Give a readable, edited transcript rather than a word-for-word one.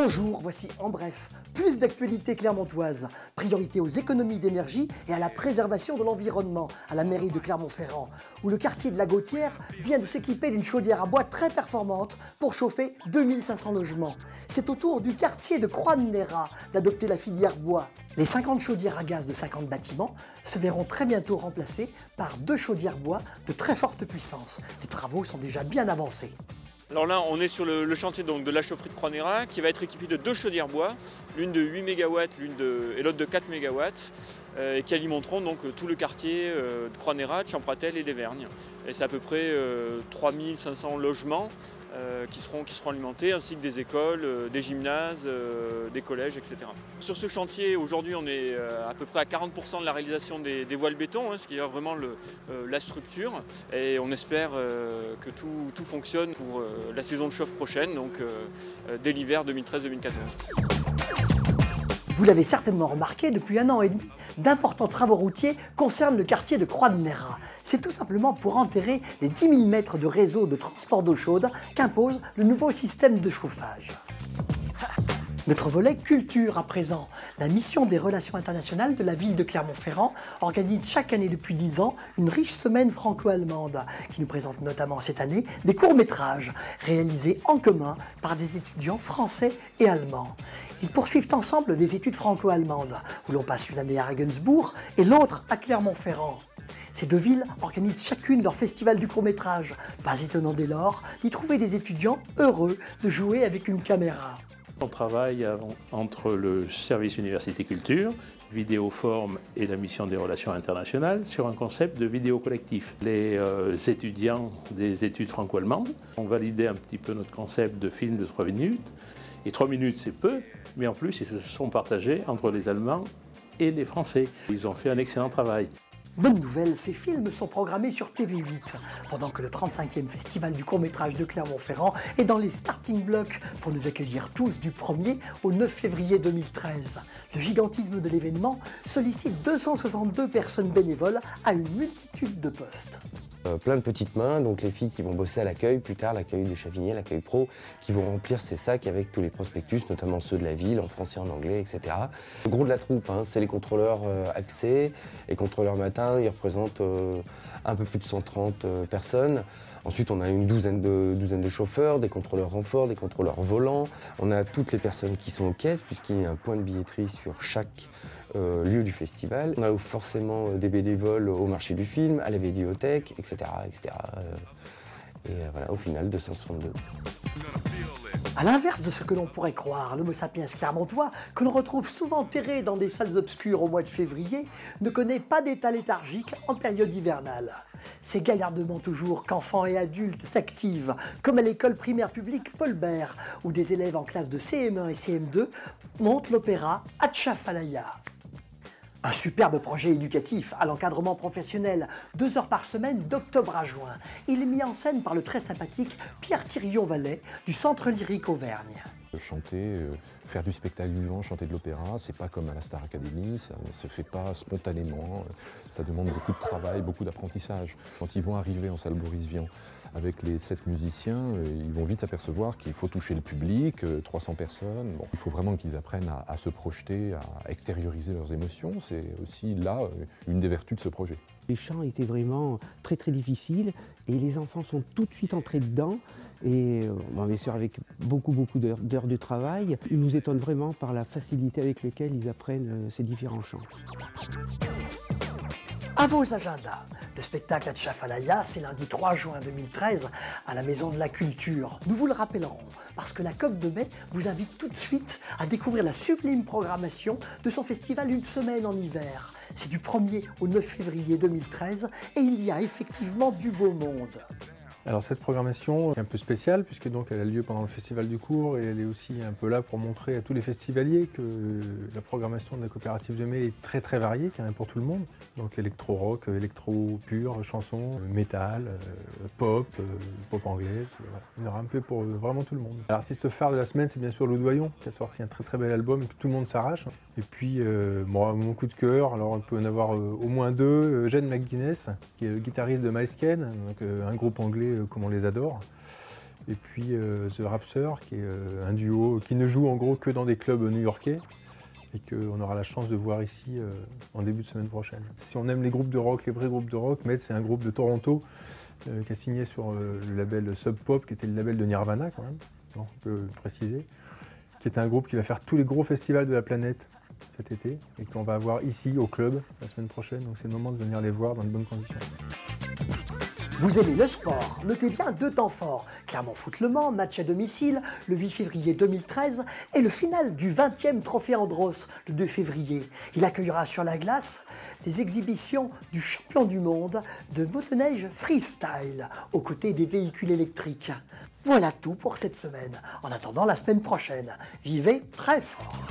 Bonjour, voici en bref plus d'actualités clermontoises. Priorité aux économies d'énergie et à la préservation de l'environnement à la mairie de Clermont-Ferrand, où le quartier de la Gautière vient de s'équiper d'une chaudière à bois très performante pour chauffer 2500 logements. C'est au tour du quartier de Croix-de-Néra d'adopter la filière bois. Les 50 chaudières à gaz de 50 bâtiments se verront très bientôt remplacées par 2 chaudières bois de très forte puissance. Les travaux sont déjà bien avancés. Alors là, on est sur le chantier donc, de la chaufferie de Croix-de-Néra qui va être équipée de 2 chaudières bois, l'une de 8 MW et l'autre de 4 MW, et qui alimenteront donc tout le quartier de Croix-de-Néra, de Champratel et d'Evergne. Et c'est à peu près 3500 logements qui seront alimentés, ainsi que des écoles, des gymnases, des collèges, etc. Sur ce chantier, aujourd'hui, on est à peu près à 40% de la réalisation des voiles béton, ce qui est vraiment la structure. Et on espère que tout fonctionne pour la saison de chauffe prochaine, donc dès l'hiver 2013-2014. Vous l'avez certainement remarqué, depuis 1 an et demi, d'importants travaux routiers concernent le quartier de Croix-de-Néra. C'est tout simplement pour enterrer les 10 000 mètres de réseau de transport d'eau chaude qu'impose le nouveau système de chauffage. Notre volet culture à présent. La mission des relations internationales de la ville de Clermont-Ferrand organise chaque année depuis 10 ans une riche semaine franco-allemande qui nous présente notamment cette année des courts-métrages réalisés en commun par des étudiants français et allemands. Ils poursuivent ensemble des études franco-allemandes où l'on passe une année à Regensburg et l'autre à Clermont-Ferrand. Ces 2 villes organisent chacune leur festival du court-métrage. Pas étonnant dès lors d'y trouver des étudiants heureux de jouer avec une caméra. On travaille entre le service Université Culture, Vidéoforme et la mission des relations internationales sur un concept de vidéo collectif. Les étudiants des études franco-allemandes ont validé un petit peu notre concept de film de 3 minutes. Et 3 minutes, c'est peu, mais en plus, ils se sont partagés entre les Allemands et les Français. Ils ont fait un excellent travail. Bonne nouvelle, ces films sont programmés sur TV8, pendant que le 35e festival du court-métrage de Clermont-Ferrand est dans les starting blocks pour nous accueillir tous du 1er au 9 février 2013. Le gigantisme de l'événement sollicite 262 personnes bénévoles à une multitude de postes. Plein de petites mains, donc les filles qui vont bosser à l'accueil, plus tard l'accueil de Chavigné, l'accueil pro, qui vont remplir ces sacs avec tous les prospectus, notamment ceux de la ville, en français, en anglais, etc. Le gros de la troupe, c'est les contrôleurs accès. Les contrôleurs matin, ils représentent un peu plus de 130 personnes. Ensuite, on a une douzaine de chauffeurs, des contrôleurs renforts, des contrôleurs volants. On a toutes les personnes qui sont aux caisses, puisqu'il y a un point de billetterie sur chaque lieu du festival. On a forcément des bénévoles au marché du film, à la vidéothèque, etc. etc. Et voilà, au final, 262. A l'inverse de ce que l'on pourrait croire, l'homo sapiens clermontois, que l'on retrouve souvent terré dans des salles obscures au mois de février, ne connaît pas d'état léthargique en période hivernale. C'est gaillardement toujours qu'enfants et adultes s'activent, comme à l'école primaire publique Paul Bert, où des élèves en classe de CM1 et CM2 montent l'opéra Atchafalaya. Un superbe projet éducatif à l'encadrement professionnel, 2 heures par semaine d'octobre à juin. Il est mis en scène par le très sympathique Pierre Thirion-Vallet du Centre Lyrique Auvergne. Chanter, faire du spectacle vivant, chanter de l'opéra, c'est pas comme à la Star Academy, ça ne se fait pas spontanément, ça demande beaucoup de travail, beaucoup d'apprentissage. Quand ils vont arriver en salle Boris Vian avec les 7 musiciens, ils vont vite s'apercevoir qu'il faut toucher le public, 300 personnes. Bon, il faut vraiment qu'ils apprennent à se projeter, à extérioriser leurs émotions. C'est aussi là une des vertus de ce projet. Les chants étaient vraiment très très difficiles et les enfants sont tout de suite entrés dedans et bien sûr avec beaucoup d'heures de travail. Ils nous étonnent vraiment par la facilité avec laquelle ils apprennent ces différents chants. À vos agendas, le spectacle Atchafalaya, c'est lundi 3 juin 2013 à la Maison de la Culture. Nous vous le rappellerons parce que la COP de mai vous invite tout de suite à découvrir la sublime programmation de son festival Une semaine en hiver. C'est du 1er au 9 février 2013 et il y a effectivement du beau monde. Alors cette programmation est un peu spéciale puisque donc elle a lieu pendant le Festival du Cours et elle est aussi un peu là pour montrer à tous les festivaliers que la programmation de la coopérative de mai est très variée, qu'il y en a pour tout le monde. Donc électro-rock, électro-pur, chansons, métal, pop, pop anglaise, voilà. Il y en aura un peu pour vraiment tout le monde. L'artiste phare de la semaine c'est bien sûr Loudoyon qui a sorti un très bel album que tout le monde s'arrache. Et puis mon coup de cœur, alors on peut en avoir au moins 2, Gene McGuinness qui est le guitariste de Maesken, donc un groupe anglais comme on les adore. Et puis The Rapture, qui est un duo qui ne joue en gros que dans des clubs new-yorkais et qu'on aura la chance de voir ici en début de semaine prochaine. Si on aime les groupes de rock, les vrais groupes de rock, Med, c'est un groupe de Toronto qui a signé sur le label Sub Pop, qui était le label de Nirvana quand même, on peut le préciser, qui est un groupe qui va faire tous les gros festivals de la planète cet été et qu'on va avoir ici au club la semaine prochaine. Donc c'est le moment de venir les voir dans de bonnes conditions. Vous aimez le sport? Notez bien 2 temps forts. Clermont Foot Le Mans, match à domicile, le 8 février 2013, et le final du 20e Trophée Andros, le 2 février. Il accueillera sur la glace les exhibitions du champion du monde de motoneige freestyle, aux côtés des véhicules électriques. Voilà tout pour cette semaine. En attendant la semaine prochaine, vivez très fort.